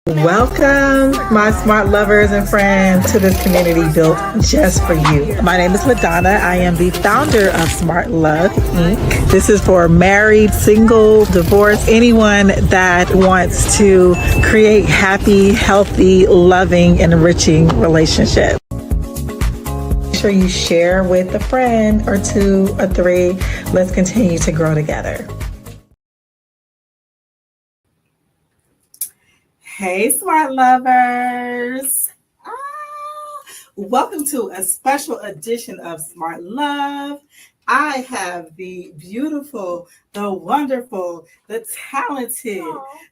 Welcome, my smart lovers and friends, to this community built just for you. My name is LaDonna. I am the founder of Smart Love Inc. This is for married, single, divorced, anyone that wants to create happy, healthy, loving, enriching relationships. Make sure you share with a friend or two or three. Let's continue to grow together. Hey, smart lovers. Welcome to a special edition of Smart Love. I have the beautiful, the wonderful, the talented,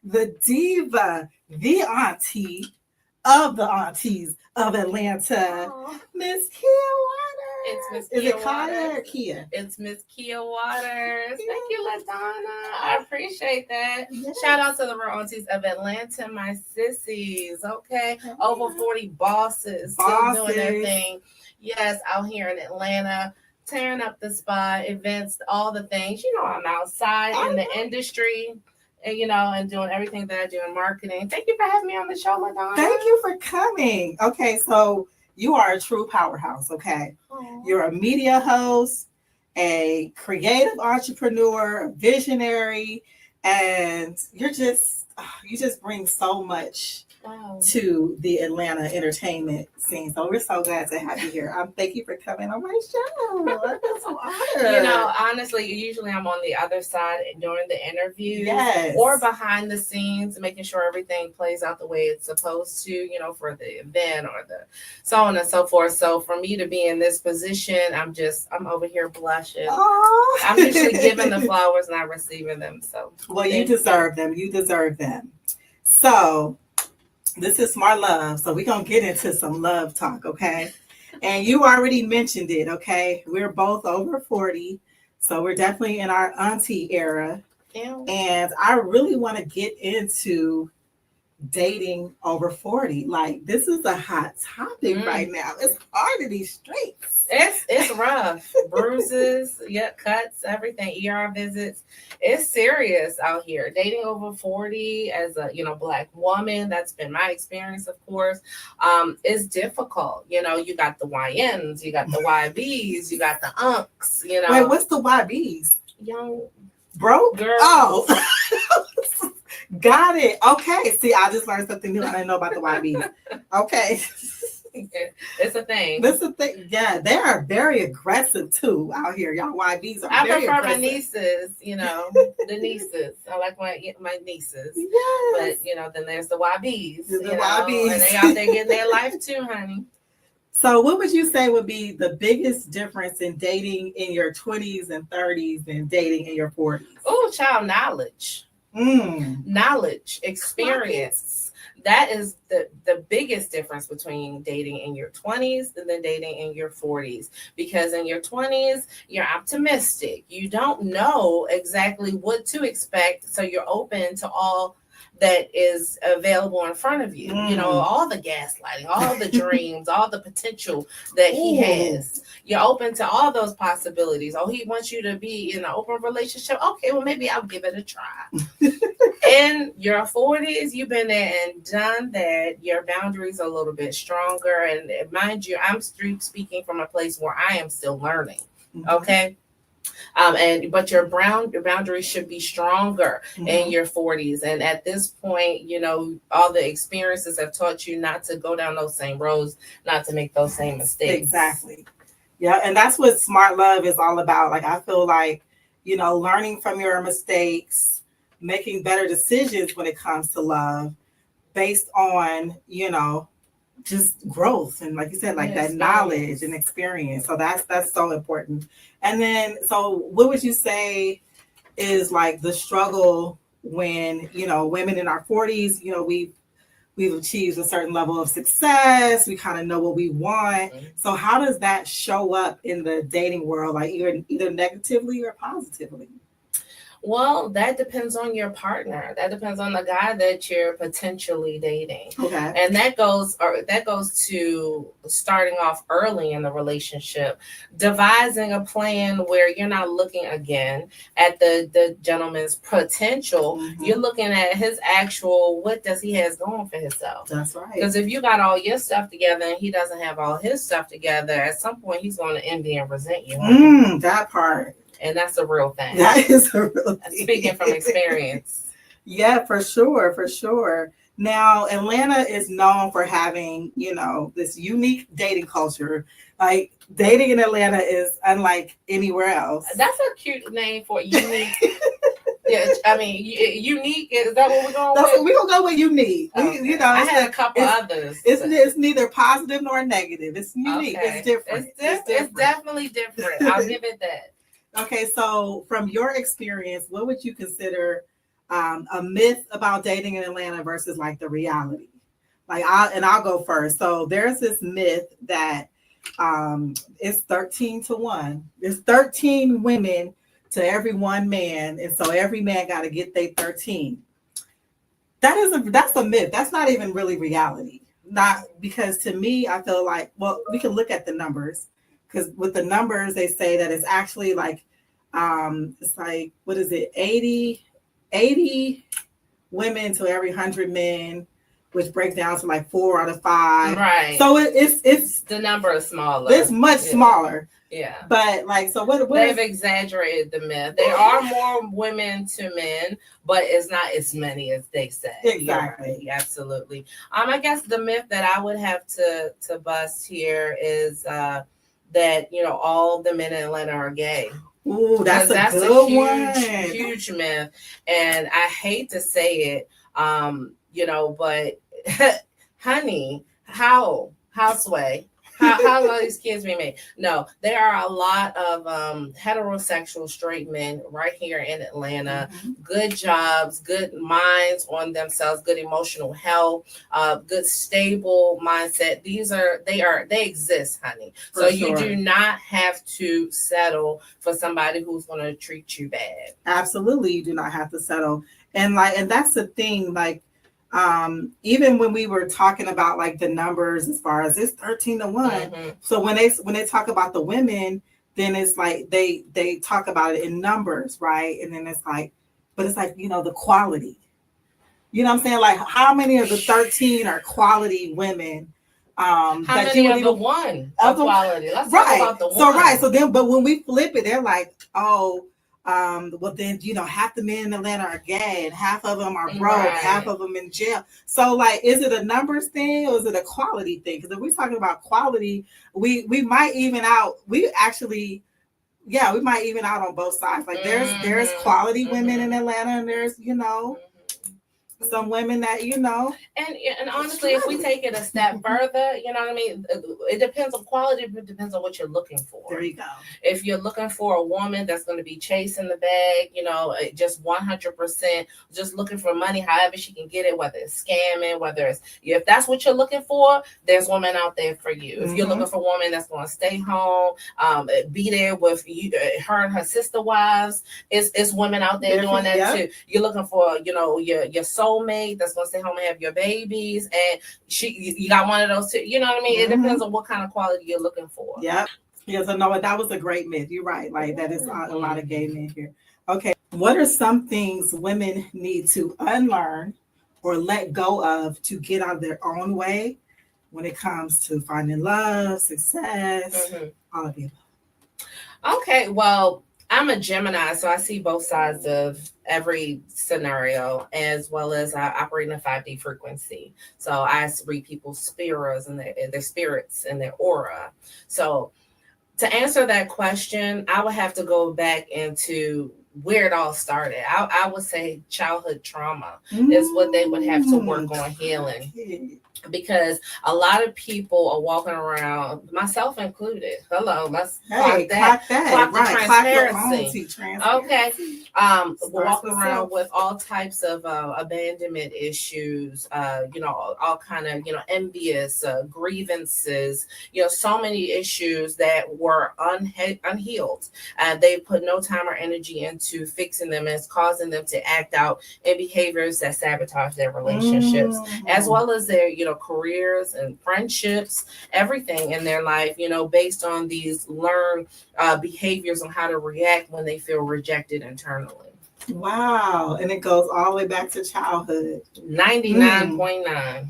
the diva, the auntie of the Aunties of Atlanta, Miss Kia Waters. It's Miss Is Kia it Kaya Waters. or Kia? It's Miss Kia Waters. Kia. Thank you, LaDonna. I appreciate that. Yes. Shout out to the Real Aunties of Atlanta, my sissies. Okay. Over 40 bosses still doing their thing. Yes, out here in Atlanta, tearing up the spot, events, all the things. You know, I'm outside in the industry. And, and doing everything that I do in marketing. Thank you for having me on the show, LaDonna. Thank you for coming. Okay, so you are a true powerhouse, okay? Aww. You're a media host, a creative entrepreneur, a visionary, and you just bring so much to the Atlanta entertainment scene. So we're so glad to have you here. Thank you for coming on my show. I'm so honored. Honestly, usually I'm on the other side during the interviews, yes, or behind the scenes, making sure everything plays out the way it's supposed to, for the event or the so on and so forth. So for me to be in this position, I'm over here blushing. Aww. I'm usually giving the flowers, not receiving them. So well, you deserve them. You deserve them. So this is Smart Love, so we're going to get into some love talk, okay? And you already mentioned it, okay? We're both over 40, so we're definitely in our auntie era. Yeah. And I really want to get into dating over 40. Like, this is a hot topic right now. It's hard in these streets. It's rough. Bruises, cuts, everything, ER visits. It's serious out here. Dating over 40 as a, Black woman, that's been my experience, of course, is difficult. You got the YNs, you got the YBs, you got the unks, Wait, what's the YBs? Young broke girls. Oh. Got it. Okay. See, I just learned something new. I didn't know about the YBs. Okay. It's a thing. That's a thing. Yeah, they are very aggressive too out here. Y'all YBs are very aggressive. I prefer my nieces, the nieces. I like my nieces. Yes. But, then there's the YBs. The YBs. And they out there getting their life too, honey. So what would you say would be the biggest difference in dating in your 20s and 30s and dating in your 40s? Oh, child, knowledge. Knowledge, experience. That is the biggest difference between dating in your 20s and then dating in your 40s. Because in your 20s, you're optimistic. You don't know exactly what to expect. So you're open to all that is available in front of you. All the gaslighting, all the dreams, all the potential that he has. You're open to all those possibilities. Oh, he wants you to be in an open relationship. Okay, well, maybe I'll give it a try. In your 40s, you've been there and done that. Your boundaries are a little bit stronger. And mind you, I'm speaking from a place where I am still learning. Okay. But your boundaries should be stronger in your 40s. And at this point, all the experiences have taught you not to go down those same roads, not to make those same mistakes. Exactly. Yeah. And that's what smart love is all about. Like, I feel like, learning from your mistakes, making better decisions when it comes to love based on, just growth and, like you said, like that knowledge and experience. So that's so important. And then, so what would you say is like the struggle when women in our 40s, we've achieved a certain level of success, we kind of know what we want. So how does that show up in the dating world, like either negatively or positively? Well, that depends on your partner. That depends on the guy that you're potentially dating. Okay. And that goes to starting off early in the relationship, devising a plan where you're not looking again at the gentleman's potential. Mm-hmm. You're looking at his actual, what does he has going for himself. That's right. Because if you got all your stuff together and he doesn't have all his stuff together, at some point he's going to envy and resent you. That part. And that's a real thing. That is a real thing. Speaking from experience. Yeah, for sure, for sure. Now, Atlanta is known for having, this unique dating culture. Like, dating in Atlanta is unlike anywhere else. That's a cute name for unique. Yeah, I mean, unique. Is that what we're going with? We're going to go with unique. Okay. I had a couple others. It's neither positive nor negative. It's unique. Okay. It's different. It's definitely different. I'll give it that. Okay, so from your experience, what would you consider a myth about dating in Atlanta versus like the reality? I'll go first. So there's this myth that it's 13-1. There's 13 women to every one man, and so every man got to get their 13. That's a myth. That's not even really reality. Not because to me, I feel like, well, we can look at the numbers. Because with the numbers, they say that it's actually like, it's like, what is it, 80 women to every 100 men, which breaks down to like 4 out of 5. Right. So it's the number is smaller. It's much smaller. Yeah. But like, so what they've exaggerated the myth. There are more women to men, but it's not as many as they say. Exactly. Right. Absolutely. I guess the myth that I would have to bust here is that all the men in Atlanta are gay. Ooh, that's a good one. Huge myth, and I hate to say it, but honey, Houseway. How are these kids being made? No, there are a lot of heterosexual straight men right here in Atlanta. Mm-hmm. Good jobs, good minds on themselves, good emotional health, good stable mindset. They exist, honey. So you do not have to settle for somebody who's going to treat you bad. Absolutely, you do not have to settle. And that's the thing, like. Even when we were talking about like the numbers as far as it's 13-1. Mm-hmm. So when they talk about the women, then it's like they talk about it in numbers, right? And then it's like, but it's like, the quality. You know what I'm saying? Like how many of the 13 are quality women? How many of the one of quality? Let's talk about the one. So then, but when we flip it, they're like, oh, well then half the men in Atlanta are gay and half of them are broke, half of them in jail. So like, is it a numbers thing or is it a quality thing? Because if we're talking about quality, we might even out. We might even out on both sides. Like there's quality women in Atlanta, and there's some women that and honestly, if we take it a step further, you know what I mean, it depends on quality, but it depends on what you're looking for. There you go. If you're looking for a woman that's going to be chasing the bag, just 100% just looking for money however she can get it, whether it's scamming, whether it's, if that's what you're looking for, there's women out there for you. Mm-hmm. If you're looking for a woman that's going to stay home, be there with you, her and her sister wives, it's women out there doing that too. You're looking for your soulmate that's gonna stay home and have your babies, and you got one of those too. You know what I mean? Mm-hmm. It depends on what kind of quality you're looking for. Yep. Yes, I know that was a great myth. You're right. Like that is a lot of gay men here. Okay. What are some things women need to unlearn or let go of to get out of their own way when it comes to finding love, success, all of it? Okay, well, I'm a Gemini, so I see both sides of every scenario, as well as I operate in a 5D frequency. So I read people's spirits and their spirits and their aura. So to answer that question, I would have to go back into where it all started. I would say childhood trauma is what they would have to work on healing. Because a lot of people are walking around, myself included. Hello, let's clock that. Clock the transparency. Okay. We're walking around with all types of abandonment issues, all kind of, envious, grievances, so many issues that were unhealed. They put no time or energy into into fixing them, and it's causing them to act out in behaviors that sabotage their relationships, as well as their, careers and friendships, everything in their life, based on these learned behaviors on how to react when they feel rejected internally. Wow. And it goes all the way back to childhood. 99.9.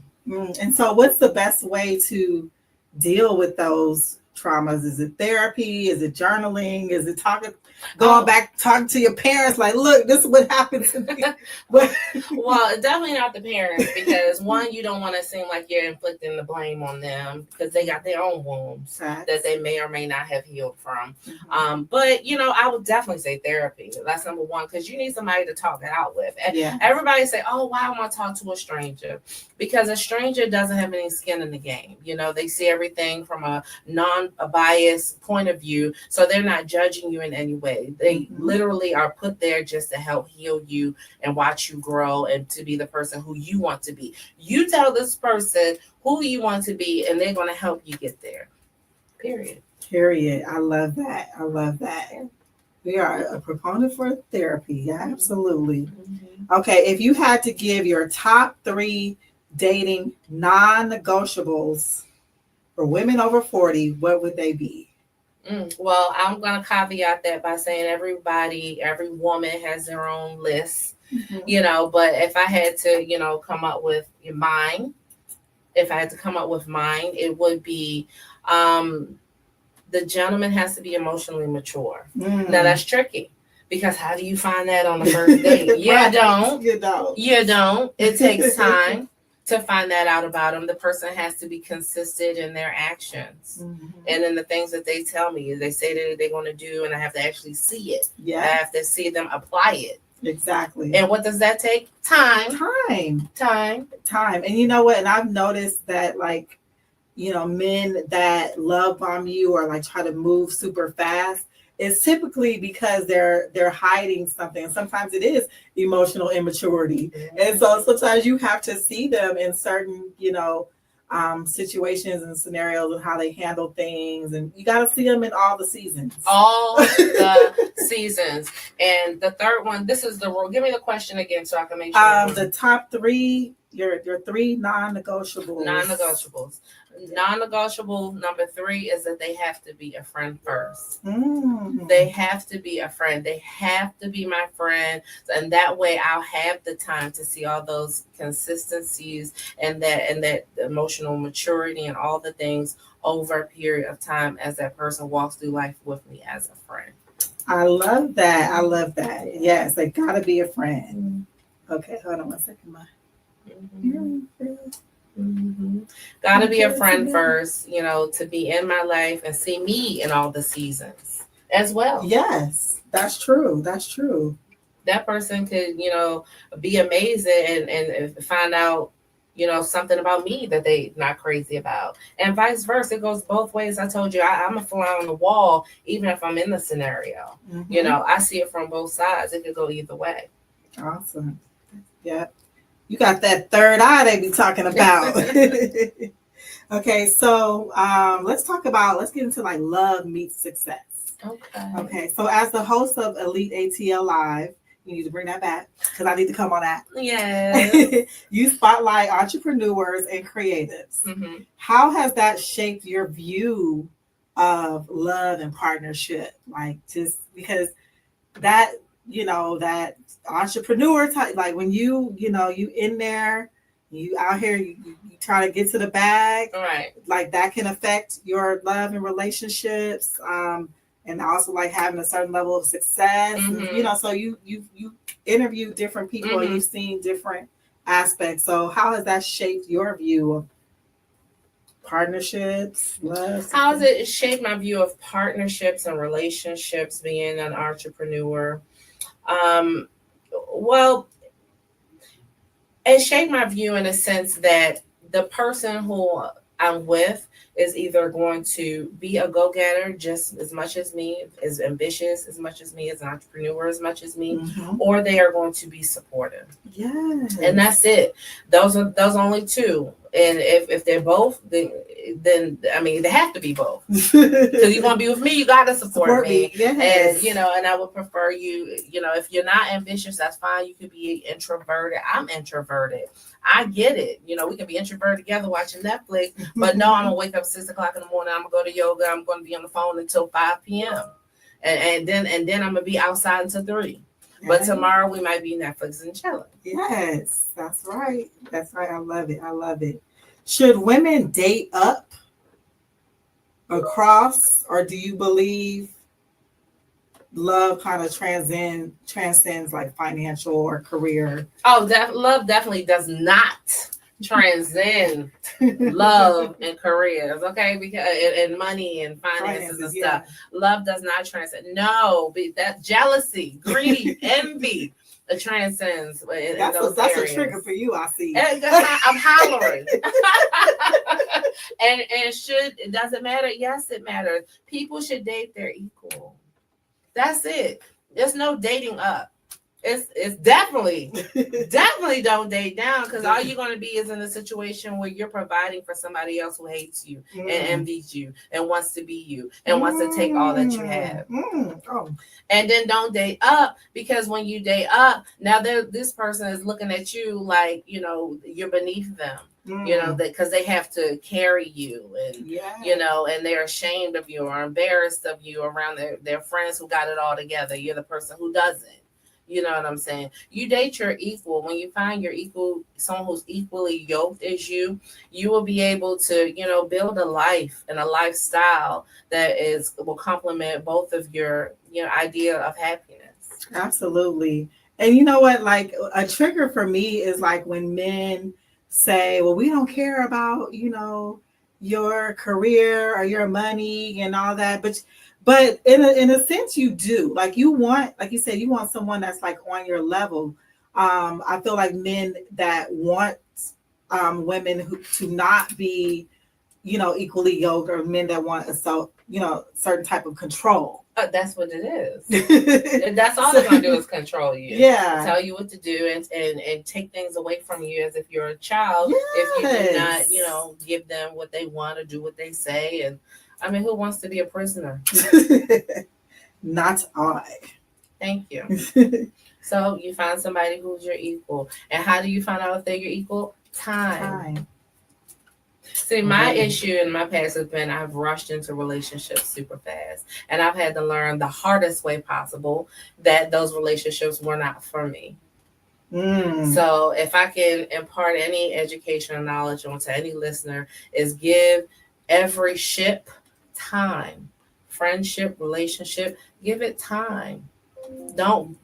And so what's the best way to deal with those traumas? Is it therapy? Is it journaling? Is it going back, talking to your parents? Like, look, this is what happened to me. Well, definitely not the parents, because one, you don't want to seem like you're inflicting the blame on them, because they got their own wounds that they may or may not have healed from. But I would definitely say therapy. That's number one, because you need somebody to talk it out with. Everybody say, oh, why am I talk to a stranger? Because a stranger doesn't have any skin in the game. They see everything from a non-biased point of view, so they're not judging you in any way. They literally are put there just to help heal you and watch you grow and to be the person who you want to be. You tell this person who you want to be, and they're going to help you get there. Period. I love that. We are a proponent for therapy. Absolutely. Okay, if you had to give your top 3 dating non-negotiables for women over 40, what would they be? Well, I'm going to caveat that by saying every woman has their own list, but if I had to, come up with mine, it would be, the gentleman has to be emotionally mature. Now that's tricky, because how do you find that on the first date? You don't. It takes time to find that out about them. The person has to be consistent in their actions and in the things that they tell me. They say that they're going to do, and I have to actually see it. I have to see them apply it. Exactly. And what does that take? Time. And you know what? And I've noticed that, like, men that love bomb you or like try to move super fast, it's typically because they're hiding something. And sometimes it is emotional immaturity. And so sometimes you have to see them in certain, situations and scenarios and how they handle things. And you got to see them in all the seasons. And the third one, this is the rule. Give me the question again so I can make sure. The top 3, your 3 non-negotiables. Non-negotiable number 3 is that they have to be a friend first. They have to be a friend. They have to be my friend, and that way I'll have the time to see all those consistencies and that emotional maturity and all the things over a period of time as that person walks through life with me as a friend. I love that. Yes, they gotta be a friend. Okay, hold on 1 second. Gotta be a friend first, to be in my life and see me in all the seasons as well. Yes, that's true. That person could, be amazing and find out, something about me that they not crazy about, and vice versa. It goes both ways. I told you I'm a fly on the wall, even if I'm in the scenario. I see it from both sides. It could go either way. Awesome. Yeah. You got that third eye they be talking about. Okay, so let's get into like love meets success. Okay, so as the host of Elite ATL Live, you need to bring that back because I need to come on that. Yes. You spotlight entrepreneurs and creatives. How has that shaped your view of love and partnership? Like, just because that, that entrepreneur type, like when you in there, you out here, you try to get to the bag, right? Like that can affect your love and relationships, and also like having a certain level of success. And, so you interview different people and you've seen different aspects. So how has that shaped your view of partnerships, love? How has it shaped my view of partnerships and relationships being an entrepreneur? Well, it shaped my view in a sense that the person who I'm with is either going to be a go-getter just as much as me, as ambitious as much as me, as an entrepreneur as much as me, or they are going to be supportive. Yeah. And that's it. Those are only 2. And if they're both, then I mean, they have to be both. Because you want to be with me, you got to support me. Yes. And, and I would prefer you, if you're not ambitious, that's fine. You could be introverted. I'm introverted. I get it. We can be introverted together watching Netflix, but no, I'm going to wake up 6 o'clock in the morning. I'm going to go to yoga. I'm going to be on the phone until 5 p.m. And then I'm going to be outside until 3. But tomorrow we might be Netflix and chilling. Yes, that's right. That's right. I love it. I love it. Should women date up, across, or do you believe love kind of transcends like financial or career? Oh, love definitely does not transcend love and careers, okay? Because and money and finances and stuff. Love does not transcend. No, that jealousy, greed, envy. It transcends. That's a trigger for you, I see. I'm hollering. and it doesn't matter? Yes, it matters. People should date their equal. That's it. There's no dating up. It's definitely don't date down, because all you're going to be is in a situation where you're providing for somebody else who hates you and envies you and wants to be you and wants to take all that you have. And then don't date up, because when you date up, now this person is looking at you like, you're beneath them. Because they have to carry you, and and they're ashamed of you or embarrassed of you around their friends who got it all together. You're the person who doesn't. You know what I'm saying? You date your equal. When you find your equal, someone who's equally yoked as you will be able to, build a life and a lifestyle that will complement both of your idea of happiness. Absolutely. And you know what? Like, a trigger for me is like when men say, well, we don't care about, your career or your money and all that. But in a sense, you do. Like, you want, like you said, you want someone that's like on your level. I feel like men that want women to not be, equally yoked, or men that want certain type of control. That's what it is. That's all they're gonna do is control you. Yeah, tell you what to do and take things away from you as if you're a child. Yes. If you do not, give them what they want to do, what they say. And I mean, who wants to be a prisoner? Not I. Thank you. So you find somebody who's your equal. And how do you find out if they're your equal? Time. See, my issue in my past has been I've rushed into relationships super fast. And I've had to learn the hardest way possible that those relationships were not for me. So if I can impart any education or knowledge onto any listener, is give every ship time. Friendship, relationship, give it time. Don't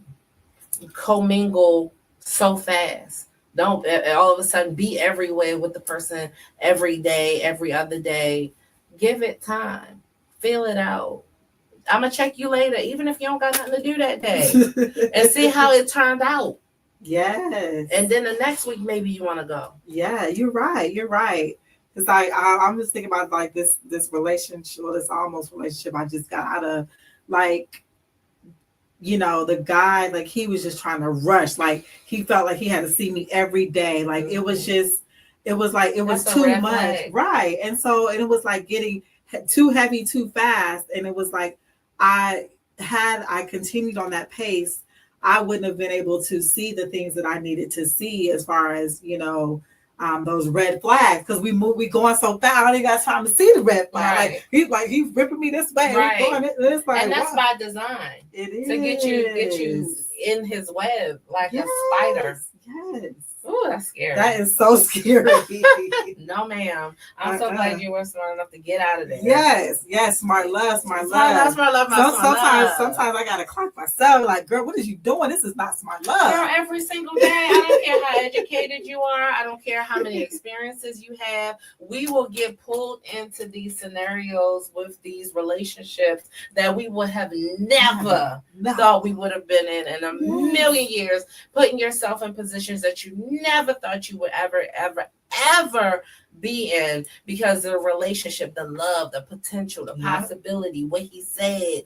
commingle so fast. Don't all of a sudden be everywhere with the person every day, every other day. Give it time. Feel it out. I'm going to check you later, even if you don't got nothing to do that day, and see how it turned out. Yes. And then the next week, maybe you want to go. Yeah, you're right. You're right. It's like, I'm just thinking about like this relationship, or this almost relationship I just got out of. Like, the guy, like, he was just trying to rush. Like, he felt like he had to see me every day. Like, it was too much. Flag. Right. And it was like getting too heavy too fast. And it was like, I continued on that pace, I wouldn't have been able to see the things that I needed to see, as far as, those red flags, because we going so fast. I don't even got time to see the red flag. Right. Like he's ripping me this way. Right. It's like, and that's by design. It is to get you in his web like a spider. Yes. Ooh, that's scary. That is so scary. No, ma'am. I'm so glad you were smart enough to get out of there. Yes. Smart love. Sometimes I gotta clock myself. Like, girl, what is you doing? This is not smart love. Girl, every single day. I don't care how educated you are. I don't care how many experiences you have. We will get pulled into these scenarios with these relationships that we would have never thought we would have been in a million years. Putting yourself in positions that you never thought you would ever be in, because the relationship, the love, the potential, the possibility, what he said,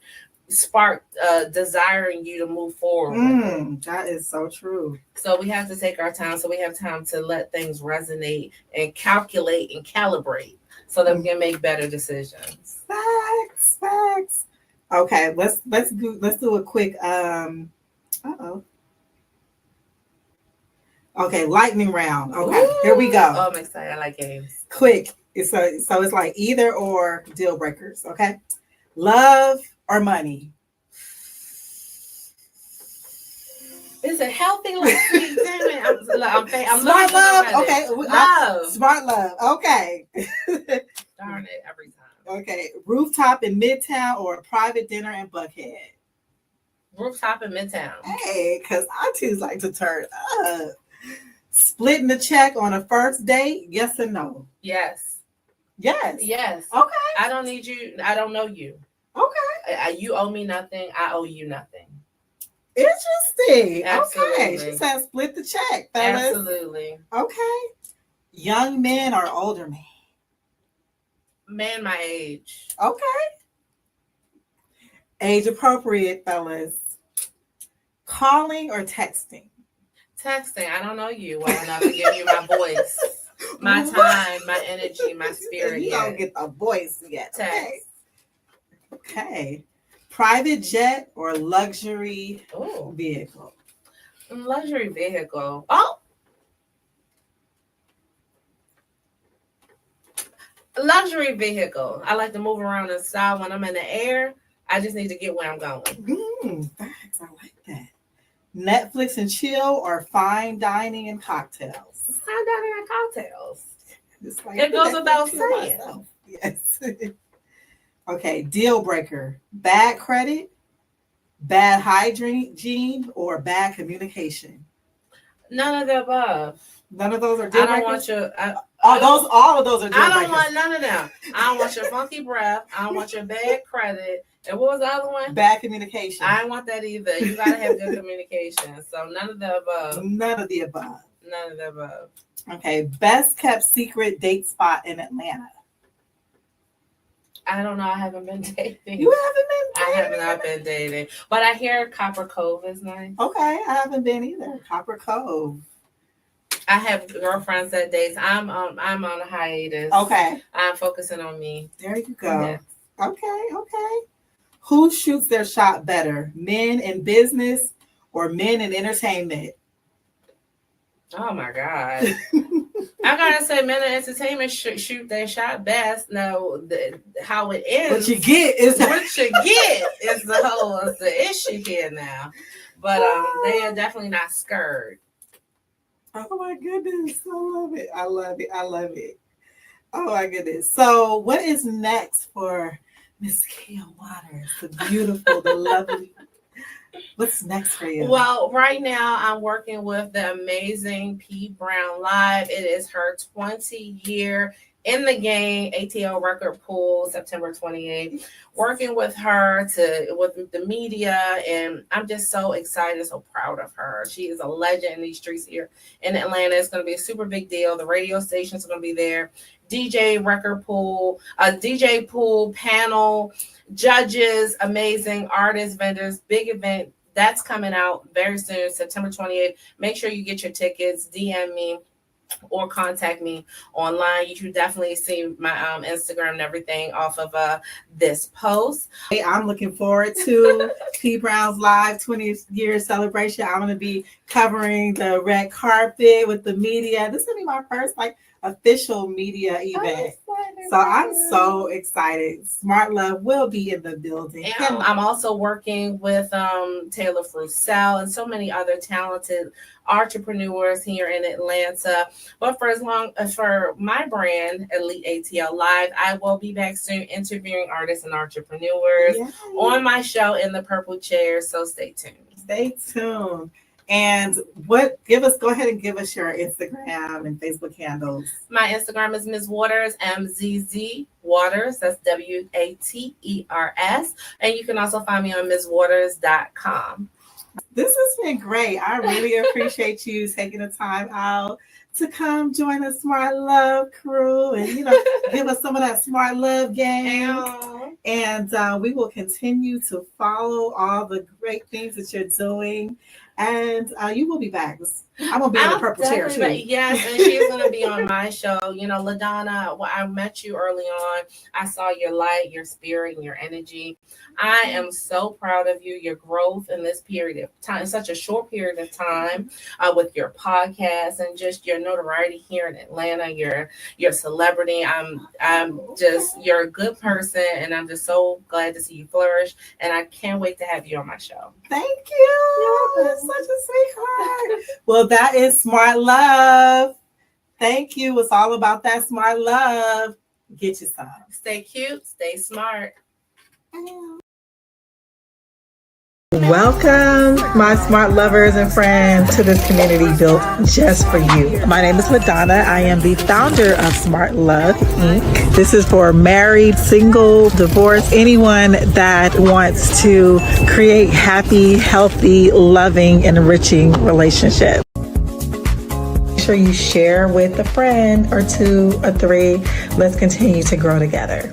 spark desiring you to move forward with it. That is so true. So we have to take our time. So we have time to let things resonate and calculate and calibrate so that we can make better decisions. Facts. Okay, let's do a quick Okay, lightning round. Okay, Ooh. Here we go. Oh, I'm excited. I like games. Quick. So it's like either or deal breakers. Okay, love or money. It's a healthy, like, sweet. Damn it. I'm smart love. Okay, love. Smart love. Okay. Darn it, every time. Okay, rooftop in Midtown or a private dinner in Buckhead. Rooftop in Midtown. Hey, because aunties like to turn up. Splitting the check on a first date, yes or no? Yes. Yes. Okay. I don't need you. I don't know you. Okay. You owe me nothing. I owe you nothing. Interesting. Absolutely. Okay. She said split the check, fellas. Absolutely. Okay. Young men or older men? Man my age. Okay. Age appropriate, fellas. Calling or texting? Texting. I don't know you well enough to give you my voice, my time, my energy, my spirit. You don't get the voice yet. Text. Okay. Private jet or luxury vehicle? Luxury vehicle. Oh. Luxury vehicle. I like to move around in style when I'm in the air. I just need to get where I'm going. Thanks. I like that. Netflix and chill or fine dining and cocktails? Fine dining and cocktails. Like it goes without saying. Myself. Yes. Okay. Deal breaker. Bad credit, bad hygiene, or bad communication? None of the above. None of those are deal breakers? I don't want your... all of those are deal breakers. I don't want none of them. I don't want your funky breath. I don't want your bad credit. And what was the other one? Bad communication. I don't want that either. You got to have good communication. So none of the above. None of the above. None of the above. Okay. Best kept secret date spot in Atlanta? I don't know. I haven't been dating. You haven't been dating? I have not been dating. But I hear Copper Cove is nice. Okay. I haven't been either. Copper Cove. I have girlfriends that dates. I'm on a hiatus. Okay. I'm focusing on me. There you go. Yes. Okay. Who shoots their shot better, men in business or men in entertainment? Oh my God. I gotta say, men in entertainment shoot their shot best. No, how it ends. What you get is the issue here now. But they are definitely not scared. Oh my goodness. I love it. Oh my goodness. So what is next for Miss Kia Waters, the beautiful, the lovely? What's next for you? Well, right now I'm working with the amazing P. Brown Live. It is her 20-year in the game ATL record pool, September 28th. Working with her with the media, and I'm just so excited, so proud of her. She is a legend in these streets here in Atlanta. It's going to be a super big deal. The radio stations are going to be there. DJ record pool, DJ pool panel, judges, amazing artists, vendors, big event. That's coming out very soon, September 28th. Make sure you get your tickets, DM me or contact me online. You should definitely see my Instagram and everything off of this post. Hey, I'm looking forward to P. Brown's Live 20th year celebration. I'm going to be covering the red carpet with the media. This is going to be my first official media event. So I'm so excited. Smart Love will be in the building. And I'm also working with Taylor Frucell and so many other talented entrepreneurs here in Atlanta. But for my brand, Elite ATL Live, I will be back soon interviewing artists and entrepreneurs on my show in the purple chair. So stay tuned. And go ahead and give us your Instagram and Facebook handles. My Instagram is Ms. Waters, MZZ Waters. That's WATERS. And you can also find me on MsWaters.com. This has been great. I really appreciate you taking the time out to come join the Smart Love crew and give us some of that Smart Love game. And we will continue to follow all the great things that you're doing. And you will be back. I'm going to be in the purple chair too. Yes, and she's going to be on my show. You know, LaDonna, when I met you early on, I saw your light, your spirit, and your energy. I am so proud of you, your growth in this period of time, such a short period of time, with your podcast and just your notoriety here in Atlanta. You're a celebrity. You're a good person, and I'm just so glad to see you flourish. And I can't wait to have you on my show. Thank you. You're such a sweetheart. Well, that is smart love. Thank you. It's all about that smart love. Get you some. Stay cute. Stay smart. Welcome, my smart lovers and friends, to this community built just for you. My name is LaDonna. I am the founder of Smart Love, Inc. This is for married, single, divorced, anyone that wants to create happy, healthy, loving, enriching relationships. Make sure you share with a friend or two or three. Let's continue to grow together.